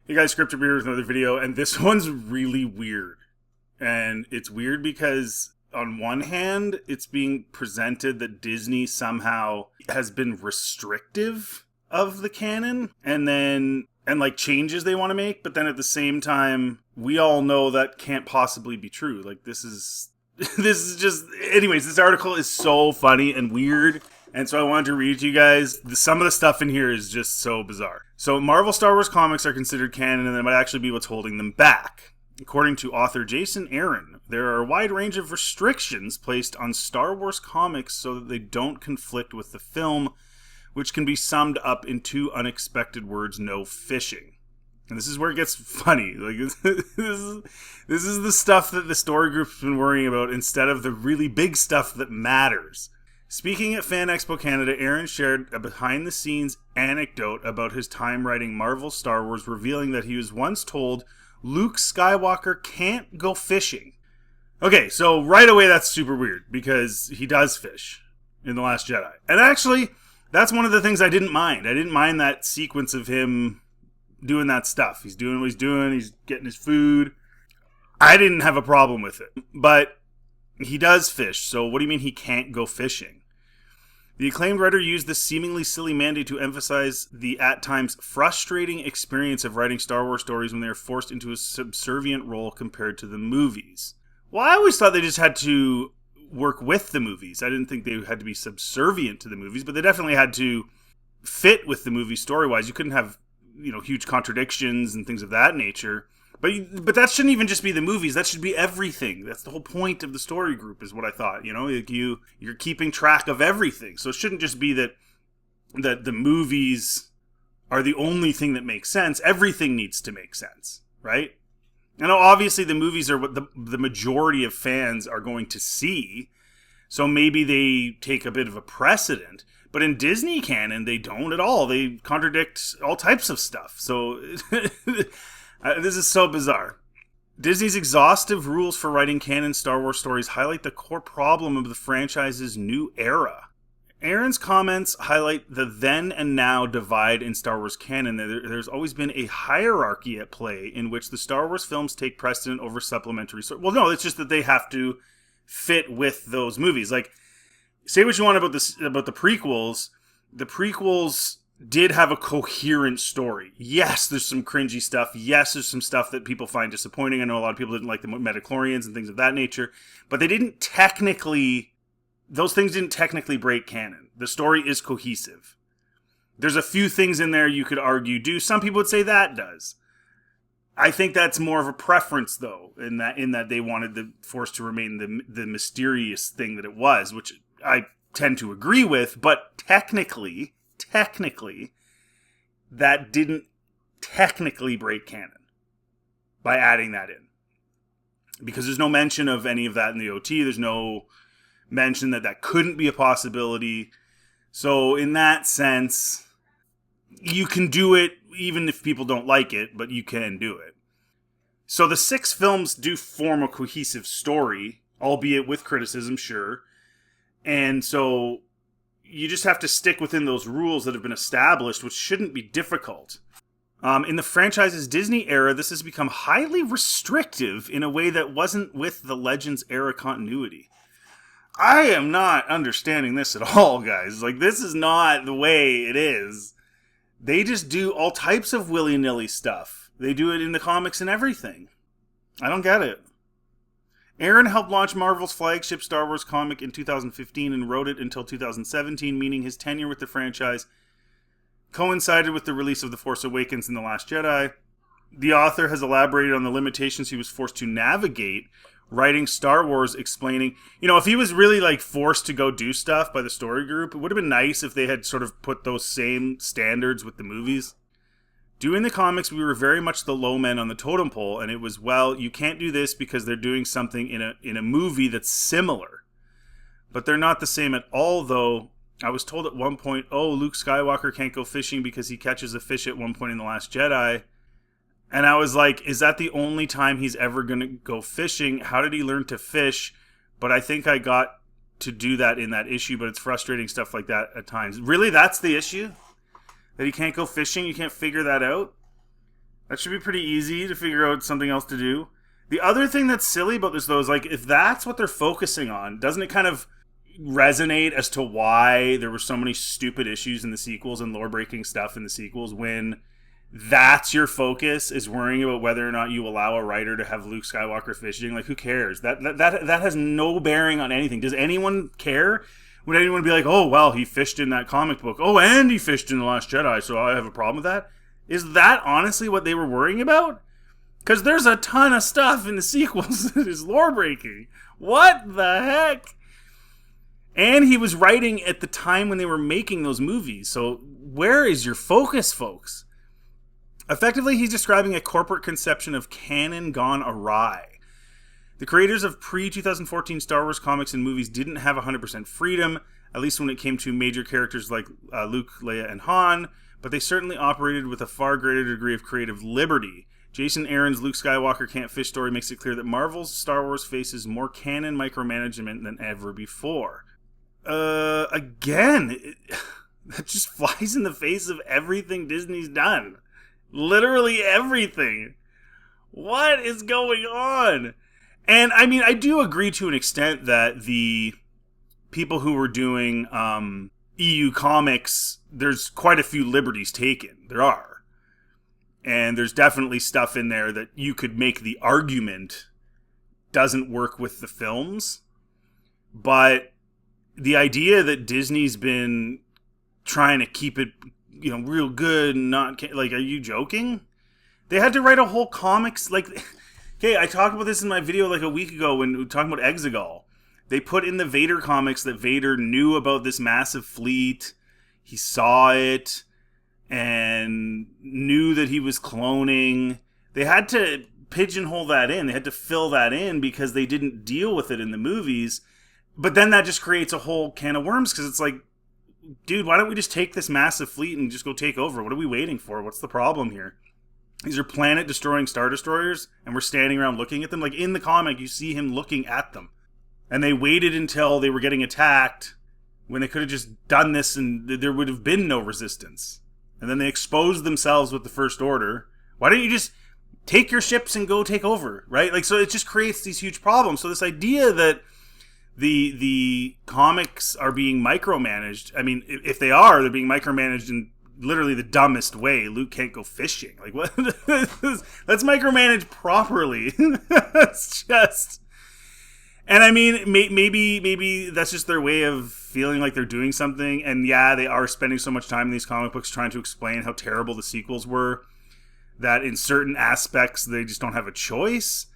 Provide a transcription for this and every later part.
Hey guys, Scripted Beer with another video, and this one's really weird. And it's weird because on one hand, it's being presented that Disney somehow has been restrictive of the canon, and like changes they want to make, but then at the same time, we all know that can't possibly be true. Like this is just, anyways, this article is so funny and weird. And so I wanted to read to you guys. Some of the stuff in here is just so bizarre. So Marvel Star Wars comics are considered canon, and that might actually be what's holding them back. According to author Jason Aaron, there are a wide range of restrictions placed on Star Wars comics so that they don't conflict with the film, which can be summed up in two unexpected words: no fishing. And this is where it gets funny. Like this is the stuff that the story group's been worrying about instead of the really big stuff that matters. Speaking at Fan Expo Canada, Aaron shared a behind-the-scenes anecdote about his time writing Marvel Star Wars, revealing that he was once told Luke Skywalker can't go fishing. Okay, so right away that's super weird, because he does fish in The Last Jedi. And actually, that's one of the things I didn't mind. I didn't mind that sequence of him doing that stuff. He's doing what he's doing, he's getting his food. I didn't have a problem with it. But he does fish, so what do you mean he can't go fishing? The acclaimed writer used this seemingly silly mandate to emphasize the at times frustrating experience of writing Star Wars stories when they are forced into a subservient role compared to the movies. Well, I always thought they just had to work with the movies. I didn't think they had to be subservient to the movies, but they definitely had to fit with the movie story-wise. You couldn't have, huge contradictions and things of that nature. But that shouldn't even just be the movies. That should be everything. That's the whole point of the story group, is what I thought. Like you're keeping track of everything. So it shouldn't just be that the movies are the only thing that makes sense. Everything needs to make sense, right? I know obviously the movies are what the majority of fans are going to see. So maybe they take a bit of a precedent. But in Disney canon, they don't at all. They contradict all types of stuff. So this is so bizarre. Disney's exhaustive rules for writing canon Star Wars stories highlight the core problem of the franchise's new era. Aaron's comments highlight the then and now divide in Star Wars canon. There's always been a hierarchy at play in which the Star Wars films take precedent over supplementary stories. Well, no, it's just that they have to fit with those movies. Like, say what you want about the prequels. The prequels did have a coherent story. Yes, there's some cringy stuff. Yes, there's some stuff that people find disappointing. I know a lot of people didn't like the Metachlorians and things of that nature. But those things didn't technically break canon. The story is cohesive. There's a few things in there you could argue do. Some people would say that does. I think that's more of a preference, though, in that they wanted the Force to remain the mysterious thing that it was, which I tend to agree with, but technically, that didn't technically break canon by adding that in. Because there's no mention of any of that in the OT. There's no mention that couldn't be a possibility. So in that sense, you can do it even if people don't like it, but you can do it. So the 6 films do form a cohesive story, albeit with criticism, sure. And so you just have to stick within those rules that have been established, which shouldn't be difficult. In the franchise's Disney era, this has become highly restrictive in a way that wasn't with the Legends era continuity. I am not understanding this at all, guys. Like, this is not the way it is. They just do all types of willy-nilly stuff. They do it in the comics and everything. I don't get it. Aaron helped launch Marvel's flagship Star Wars comic in 2015 and wrote it until 2017, meaning his tenure with the franchise coincided with the release of The Force Awakens and The Last Jedi. The author has elaborated on the limitations he was forced to navigate writing Star Wars, explaining, if he was really forced to go do stuff by the story group, it would have been nice if they had sort of put those same standards with the movies. Doing the comics, we were very much the low men on the totem pole, and it was, you can't do this because they're doing something in a movie that's similar. But they're not the same at all, though. I was told at one point, Luke Skywalker can't go fishing because he catches a fish at one point in The Last Jedi. And I was like, is that the only time he's ever going to go fishing? How did he learn to fish? But I think I got to do that in that issue, but it's frustrating stuff like that at times. Really, that's the issue? That he can't go fishing? You can't figure that out? That should be pretty easy to figure out something else to do. The other thing that's silly about this, though, is like, if that's what they're focusing on, doesn't it kind of resonate as to why there were so many stupid issues in the sequels and lore-breaking stuff in the sequels when that's your focus, is worrying about whether or not you allow a writer to have Luke Skywalker fishing? Like, who cares? That has no bearing on anything. Does anyone care? Would anyone be like, oh, well, he fished in that comic book. Oh, and he fished in The Last Jedi, so I have a problem with that? Is that honestly what they were worrying about? Because there's a ton of stuff in the sequels that is lore-breaking. What the heck? And he was writing at the time when they were making those movies. So where is your focus, folks? Effectively, he's describing a corporate conception of canon gone awry. The creators of pre-2014 Star Wars comics and movies didn't have 100% freedom, at least when it came to major characters like Luke, Leia, and Han, but they certainly operated with a far greater degree of creative liberty. Jason Aaron's Luke Skywalker Can't Fish story makes it clear that Marvel's Star Wars faces more canon micromanagement than ever before. Again, that just flies in the face of everything Disney's done. Literally everything. What is going on? And I mean, I do agree to an extent that the people who were doing EU comics, there's quite a few liberties taken. There are. And there's definitely stuff in there that you could make the argument doesn't work with the films. But the idea that Disney's been trying to keep it, you know, real good and not, like, are you joking? They had to write a whole comics, like, okay, I talked about this in my video like a week ago when we were talking about Exegol. They put in the Vader comics that Vader knew about this massive fleet. He saw it and knew that he was cloning. They had to pigeonhole that in. They had to fill that in because they didn't deal with it in the movies. But then that just creates a whole can of worms because it's like, dude, why don't we just take this massive fleet and just go take over? What are we waiting for? What's the problem here? These are planet-destroying Star Destroyers, and we're standing around looking at them. Like, in the comic, you see him looking at them. And they waited until they were getting attacked when they could have just done this and there would have been no resistance. And then they exposed themselves with the First Order. Why don't you just take your ships and go take over, right? Like, so it just creates these huge problems. So this idea that the comics are being micromanaged, I mean, if they are, they're being micromanaged in literally the dumbest way. Luke can't go fishing. Like, what? Let's micromanage properly. It's just... And I mean, maybe that's just their way of feeling like they're doing something. And yeah, they are spending so much time in these comic books trying to explain how terrible the sequels were, that in certain aspects they just don't have a choice.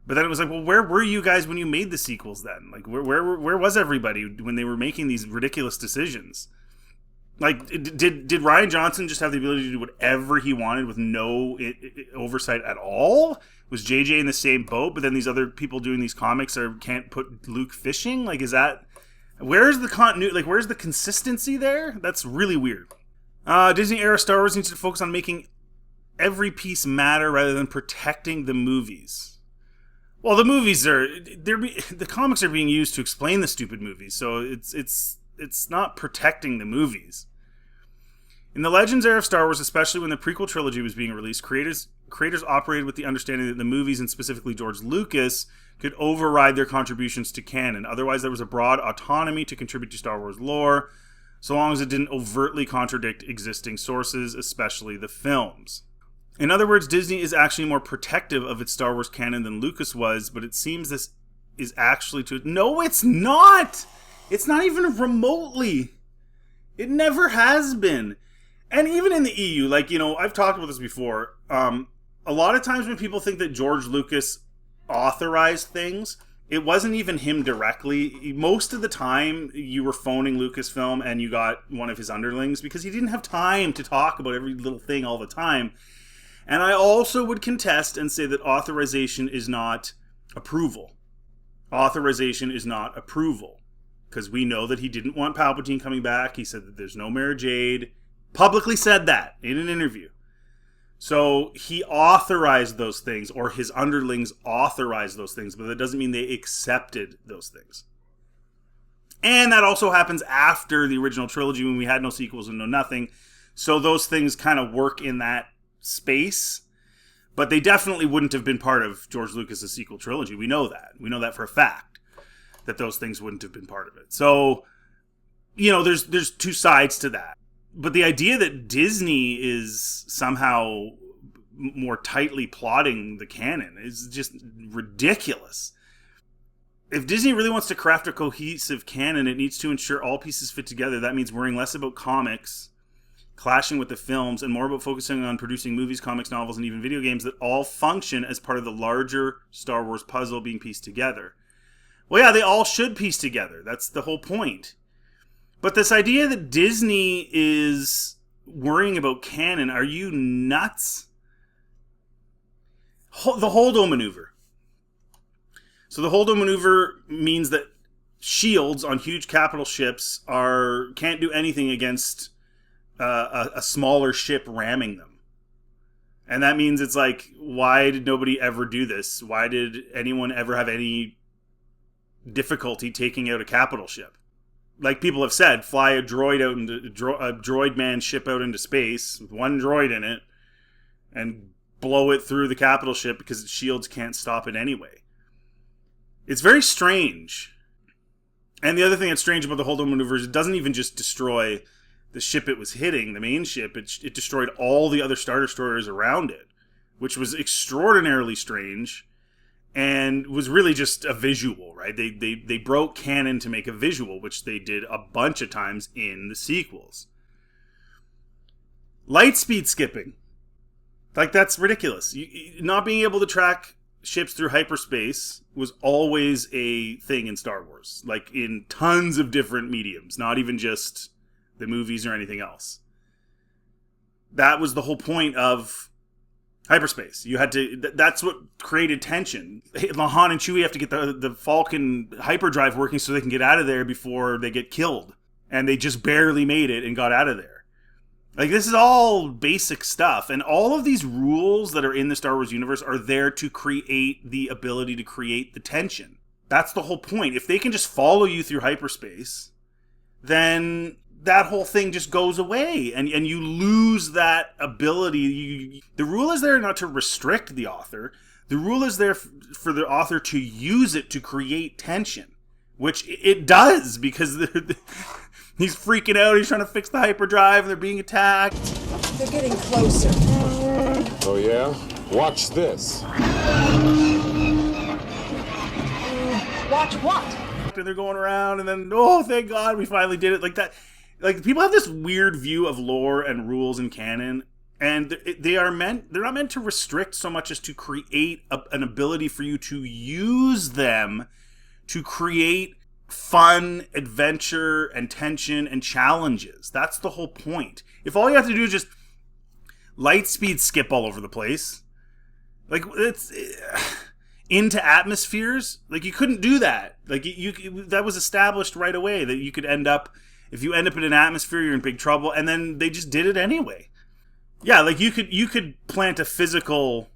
But then it was like, well, where were you guys when you made the sequels then? Like, where was everybody when they were making these ridiculous decisions? Like, did Rian Johnson just have the ability to do whatever he wanted with no oversight at all? Was JJ in the same boat, but then these other people doing these comics can't put Luke fishing? Like, is that... Where's the continuity? Like, where's the consistency there? That's really weird. Disney-era Star Wars needs to focus on making every piece matter rather than protecting the movies. Well, the movies the comics are being used to explain the stupid movies, so it's not protecting the movies. In the Legends era of Star Wars, especially when the prequel trilogy was being released, creators operated with the understanding that the movies, and specifically George Lucas, could override their contributions to canon. Otherwise, there was a broad autonomy to contribute to Star Wars lore, so long as it didn't overtly contradict existing sources, especially the films. In other words, Disney is actually more protective of its Star Wars canon than Lucas was, but it seems this is actually to... No, it's not! It's not even remotely. It never has been. And even in the EU, like, you know, I've talked about this before. A lot of times when people think that George Lucas authorized things, it wasn't even him directly. Most of the time, you were phoning Lucasfilm and you got one of his underlings because he didn't have time to talk about every little thing all the time. And I also would contest and say that authorization is not approval. Authorization is not approval. Because we know that he didn't want Palpatine coming back. He said that there's no Mara Jade. Publicly said that in an interview. So he authorized those things, or his underlings authorized those things, but that doesn't mean they accepted those things. And that also happens after the original trilogy when we had no sequels and no nothing. So those things kind of work in that space. But they definitely wouldn't have been part of George Lucas's sequel trilogy. We know that. We know that for a fact, that those things wouldn't have been part of it. So, there's two sides to that. But the idea that Disney is somehow more tightly plotting the canon is just ridiculous. If Disney really wants to craft a cohesive canon, it needs to ensure all pieces fit together. That means worrying less about comics clashing with the films and more about focusing on producing movies, comics, novels, and even video games that all function as part of the larger Star Wars puzzle being pieced together. Well, yeah, they all should piece together. That's the whole point. But this idea that Disney is worrying about canon, are you nuts? The Holdo maneuver. So the Holdo maneuver means that shields on huge capital ships can't do anything against a smaller ship ramming them. And that means it's like, why did nobody ever do this? Why did anyone ever have any difficulty taking out a capital ship? Like people have said, fly a droid man ship out into space with one droid in it and blow it through the capital ship because its shields can't stop it anyway. It's very strange. And the other thing that's strange about the Holdo maneuver is it doesn't even just destroy the ship it was hitting, the main ship. It destroyed all the other Star Destroyers around it, which was extraordinarily strange and was really just a visual, right? They broke canon to make a visual, which they did a bunch of times in the sequels. Light speed skipping. Like, that's ridiculous. Not being able to track ships through hyperspace was always a thing in Star Wars. Like, in tons of different mediums. Not even just the movies or anything else. That was the whole point of hyperspace. You had to... That's what created tension. Han and Chewie have to get the Falcon hyperdrive working so they can get out of there before they get killed. And they just barely made it and got out of there. Like, this is all basic stuff. And all of these rules that are in the Star Wars universe are there to create the ability to create the tension. That's the whole point. If they can just follow you through hyperspace, then that whole thing just goes away. And you lose that ability. The rule is there not to restrict the author. The rule is there for the author to use it to create tension. Which it does, because he's freaking out. He's trying to fix the hyperdrive, and they're being attacked. They're getting closer. Oh, yeah? Watch this. Watch what? And they're going around, and then, oh, thank God, we finally did it. Like that. Like, people have this weird view of lore and rules and canon, and they're not meant to restrict so much as to create an ability for you to use them to create fun, adventure, and tension, and challenges. That's the whole point. If all you have to do is just light speed skip all over the place, like, it's into atmospheres, like, you couldn't do that. Like, that was established right away, that you could end up, if you end up in an atmosphere, you're in big trouble, and then they just did it anyway. Yeah, like, you could plant a physical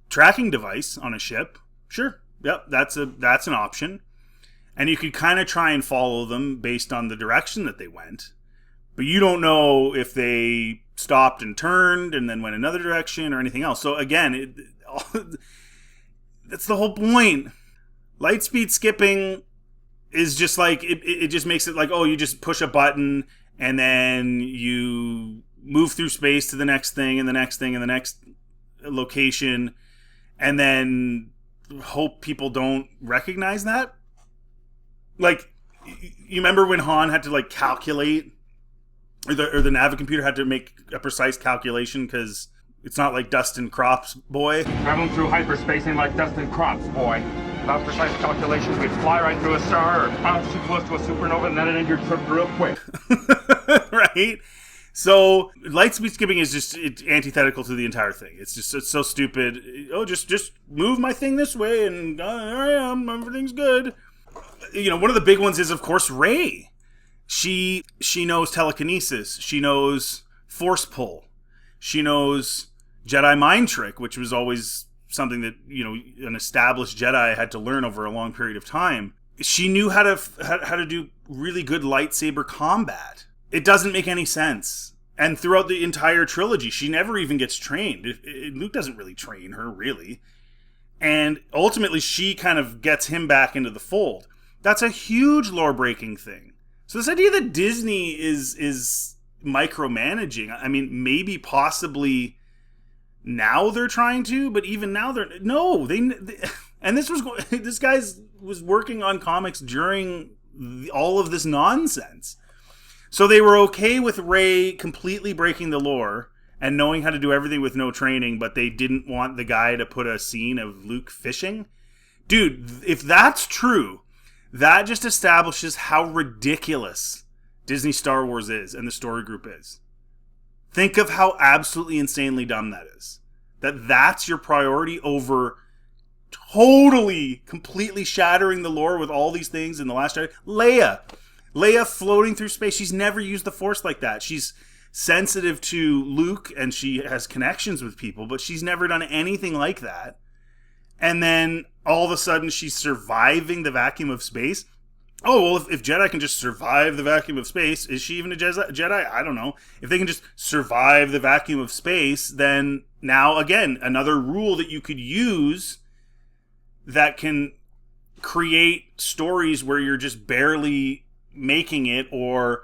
tracking device on a ship. Sure. Yep, that's an option. And you could kind of try and follow them based on the direction that they went. But you don't know if they stopped and turned and then went another direction or anything else. So again, that's the whole point. Lightspeed skipping is just like, it just makes it like, oh, you just push a button and then you move through space to the next thing and the next thing and the next location, and then hope people don't recognize that. Like, you remember when Han had to, like, calculate, or the navigomputer had to make a precise calculation because it's not like Dustin Crops, boy. Traveling through hyperspace ain't like Dustin Crops, boy. Without precise calculations, we'd fly right through a star or bounce too close to a supernova and then it'd end your trip real quick. Right? So, lightspeed skipping is just antithetical to the entire thing. It's so stupid. Oh, just move my thing this way and there I am, everything's good. You know, one of the big ones is, of course, Rey. She knows telekinesis. She knows force pull. She knows Jedi mind trick, which was always something that, you know, an established Jedi had to learn over a long period of time. She knew how to do really good lightsaber combat. It doesn't make any sense. And throughout the entire trilogy, she never even gets trained. Luke doesn't really train her, really. And ultimately, she kind of gets him back into the fold. That's a huge lore-breaking thing. So this idea that Disney is micromanaging, I mean, maybe possibly now they're trying to, but even now and this guy was working on comics during all of this nonsense. So they were okay with Rey completely breaking the lore and knowing how to do everything with no training, but they didn't want the guy to put a scene of Luke fishing. Dude, if that's true, that just establishes how ridiculous Disney Star Wars is and the story group is. Think of how absolutely insanely dumb that is. That's your priority over totally, completely shattering the lore with all these things in The Last Jedi. Leia floating through space. She's never used the Force like that. She's sensitive to Luke and she has connections with people, but she's never done anything like that. And then all of a sudden she's surviving the vacuum of space. Oh, well, if Jedi can just survive the vacuum of space, is she even a Jedi? I don't know. If they can just survive the vacuum of space, then now, again, another rule that you could use that can create stories where you're just barely making it, or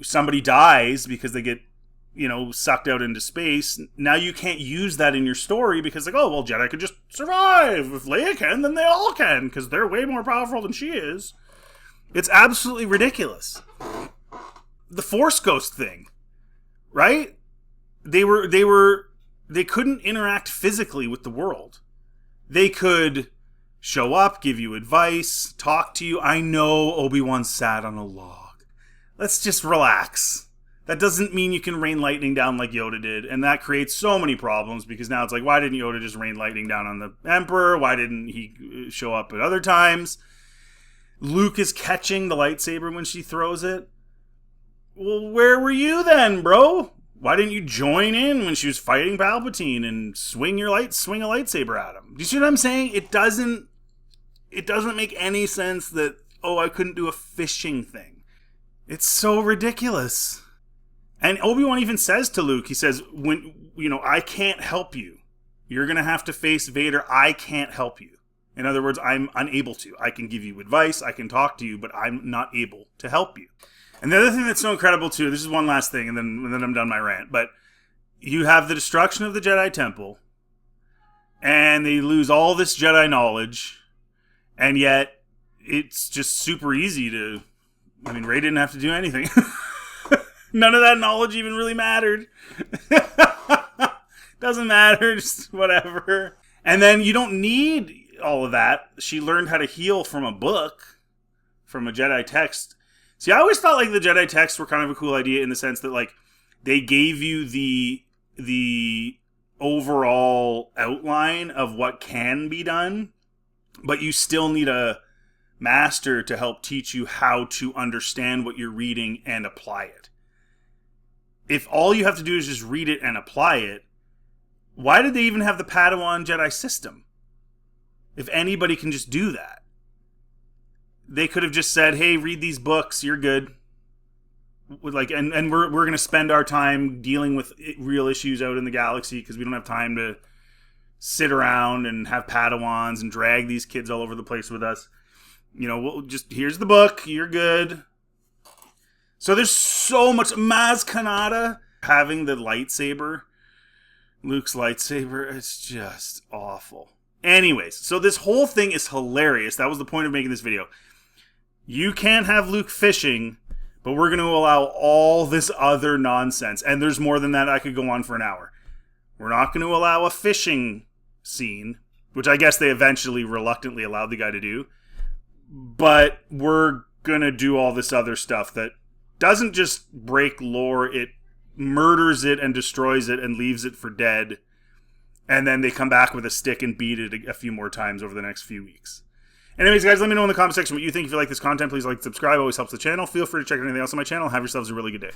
somebody dies because they get, sucked out into space. Now you can't use that in your story because, like, oh, well, Jedi could just survive. If Leia can, then they all can because they're way more powerful than she is. It's absolutely ridiculous. The Force Ghost thing, right? They couldn't interact physically with the world. They could show up, give you advice, talk to you. I know Obi-Wan sat on a log. Let's just relax. That doesn't mean you can rain lightning down like Yoda did, and that creates so many problems because now it's like, why didn't Yoda just rain lightning down on the Emperor? Why didn't he show up at other times? Luke is catching the lightsaber when she throws it. Well, where were you then, bro? Why didn't you join in when she was fighting Palpatine and swing a lightsaber at him? Do you see what I'm saying? It doesn't make any sense that, oh, I couldn't do a fishing thing. It's so ridiculous. And Obi-Wan even says to Luke, he says, I can't help you. You're going to have to face Vader. I can't help you. In other words, I'm unable to. I can give you advice, I can talk to you, but I'm not able to help you. And the other thing that's so incredible too, this is one last thing, and then I'm done my rant, but you have the destruction of the Jedi Temple, and they lose all this Jedi knowledge, and yet it's just super easy Rey didn't have to do anything. None of that knowledge even really mattered. Doesn't matter, just whatever. And then you don't need all of that. She learned how to heal from a book, from a Jedi text. See, I always thought like the Jedi texts were kind of a cool idea in the sense that like they gave you the overall outline of what can be done, but you still need a master to help teach you how to understand what you're reading and apply it. If all you have to do is just read it and apply it, why did they even have the Padawan Jedi system? If anybody can just do that. They could have just said, hey, read these books, you're good. And we're going to spend our time dealing with real issues out in the galaxy because we don't have time to sit around and have Padawans and drag these kids all over the place with us. We'll just, here's the book, you're good. So there's so much. Maz Kanata having the lightsaber, Luke's lightsaber, it's just awful. Anyways, so this whole thing is hilarious. That was the point of making this video. You can't have Luke fishing, but we're going to allow all this other nonsense. And there's more than that. I could go on for an hour. We're not going to allow a fishing scene, which I guess they eventually reluctantly allowed the guy to do. But we're going to do all this other stuff that doesn't just break lore. It murders it and destroys it and leaves it for dead. And then they come back with a stick and beat it a few more times over the next few weeks. Anyways, guys, let me know in the comment section what you think. If you like this content, please like, subscribe. It always helps the channel. Feel free to check out anything else on my channel. Have yourselves a really good day.